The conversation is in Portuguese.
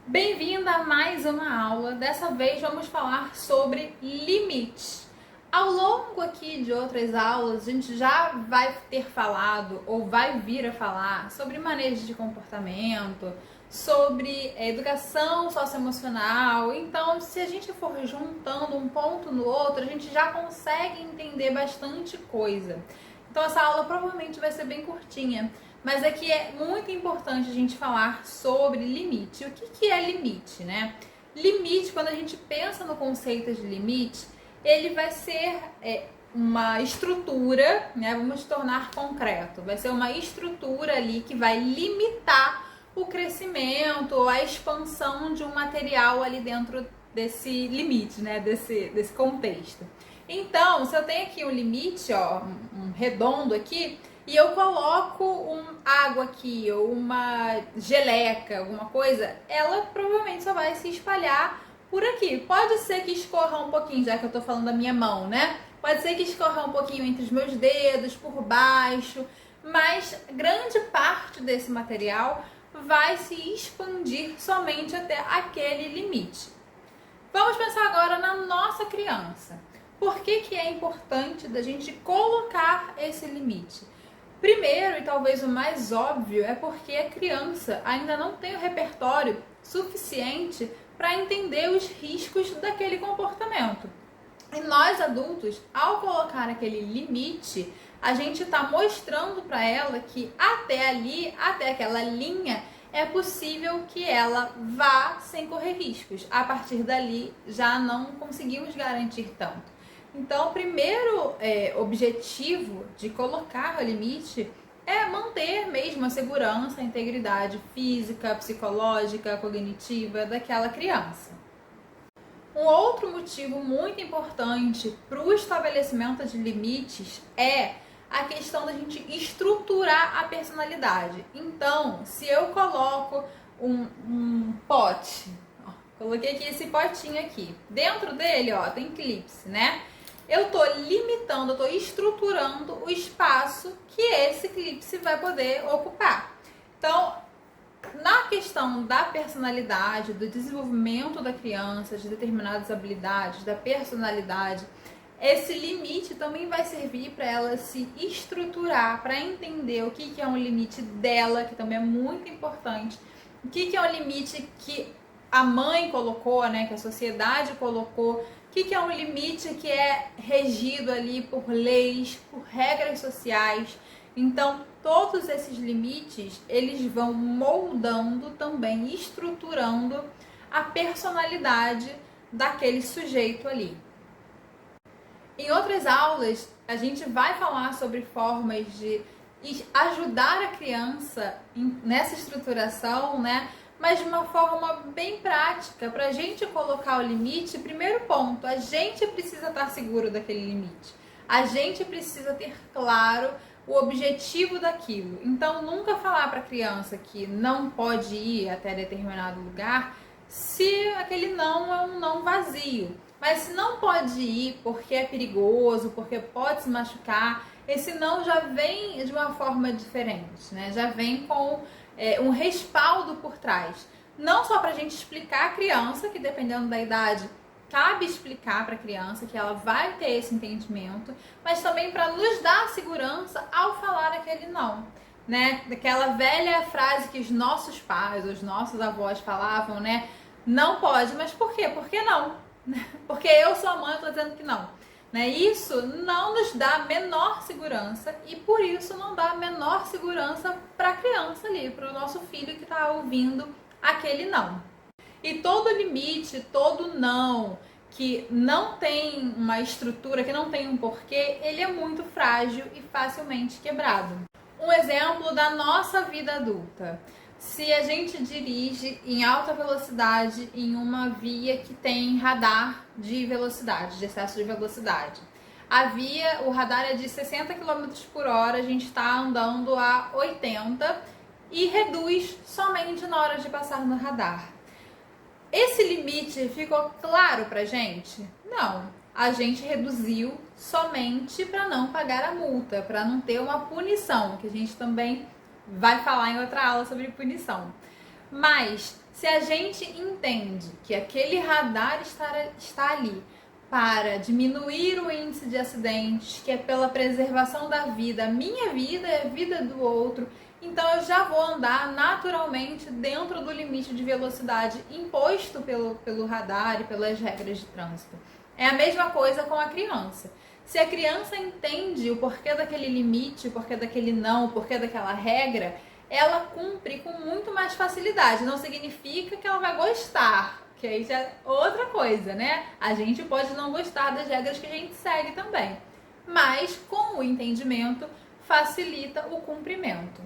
Bem-vinda a mais uma aula. Dessa vez vamos falar sobre limite. Ao longo aqui de outras aulas, a gente já vai ter falado ou vai vir a falar sobre manejo de comportamento, sobre educação socioemocional. Então, se a gente for juntando um ponto no outro, a gente já consegue entender bastante coisa. Então, essa aula provavelmente vai ser bem curtinha. Mas aqui é muito importante a gente falar sobre limite. O que é limite, né? Limite, quando a gente pensa no conceito de limite, ele vai ser uma estrutura, né? Vamos tornar concreto. Vai ser uma estrutura ali que vai limitar o crescimento ou a expansão de um material ali dentro desse limite, né? Desse contexto. Então, se eu tenho aqui um limite, ó, um redondo aqui, e eu coloco água aqui ou uma geleca, alguma coisa, ela provavelmente só vai se espalhar por aqui. Pode ser que escorra um pouquinho, já que eu tô falando da minha mão, né? Pode ser que escorra um pouquinho entre os meus dedos, por baixo, mas grande parte desse material vai se expandir somente até aquele limite. Vamos pensar agora na nossa criança. Por que é importante da gente colocar esse limite? Primeiro, e talvez o mais óbvio, é porque a criança ainda não tem o repertório suficiente para entender os riscos daquele comportamento. E nós adultos, ao colocar aquele limite, a gente está mostrando para ela que até ali, até aquela linha, é possível que ela vá sem correr riscos. A partir dali, já não conseguimos garantir tanto. Então, o primeiro objetivo de colocar o limite é manter mesmo a segurança, a integridade física, psicológica, cognitiva daquela criança. Um outro motivo muito importante para o estabelecimento de limites é a questão da gente estruturar a personalidade. Então, se eu coloco um pote, ó, coloquei aqui esse potinho aqui, dentro dele, ó, tem clips, né? Eu tô limitando, eu tô estruturando o espaço que esse clipe vai poder ocupar. Então, na questão da personalidade, do desenvolvimento da criança, de determinadas habilidades, da personalidade, esse limite também vai servir para ela se estruturar, para entender o que é um limite dela, que também é muito importante, o que é um limite que a mãe colocou, né, que a sociedade colocou, o que é um limite que é regido ali por leis, por regras sociais. Então, todos esses limites, eles vão moldando também, estruturando a personalidade daquele sujeito ali. Em outras aulas, a gente vai falar sobre formas de ajudar a criança nessa estruturação, né? Mas de uma forma bem prática, para a gente colocar o limite. Primeiro ponto, a gente precisa estar seguro daquele limite. A gente precisa ter claro o objetivo daquilo. Então, nunca falar para a criança que não pode ir até determinado lugar se aquele não é um não vazio. Mas se não pode ir porque é perigoso, porque pode se machucar, esse não já vem de uma forma diferente, né? Já vem com um respaldo por trás. Não só para a gente explicar à criança, que dependendo da idade, cabe explicar para a criança que ela vai ter esse entendimento, mas também para nos dar segurança ao falar aquele não, né? Daquela velha frase que os nossos pais, os nossos avós falavam, né? Não pode, mas por quê? Por que não? Porque eu sou a mãe, eu tô dizendo que não. Né? Isso não nos dá a menor segurança e por isso não dá a menor segurança para a criança ali, para o nosso filho que está ouvindo aquele não. E todo limite, todo não, que não tem uma estrutura, que não tem um porquê, ele é muito frágil e facilmente quebrado. Um exemplo da nossa vida adulta. Se a gente dirige em alta velocidade em uma via que tem radar de velocidade, de excesso de velocidade. O radar é de 60 km por hora, a gente está andando a 80 e reduz somente na hora de passar no radar. Esse limite ficou claro pra gente? Não. A gente reduziu somente para não pagar a multa, para não ter uma punição, que a gente também vai falar em outra aula sobre punição. Mas Se a gente entende que aquele radar está ali para diminuir o índice de acidentes, que é pela preservação da vida, a minha vida é a vida do outro, então eu já vou andar naturalmente dentro do limite de velocidade imposto pelo radar e pelas regras de trânsito. É a mesma coisa com a criança. Se a criança entende o porquê daquele limite, o porquê daquele não, o porquê daquela regra, ela cumpre com muito mais facilidade. Não significa que ela vai gostar, que aí já é outra coisa, né? A gente pode não gostar das regras que a gente segue também, mas com o entendimento facilita o cumprimento.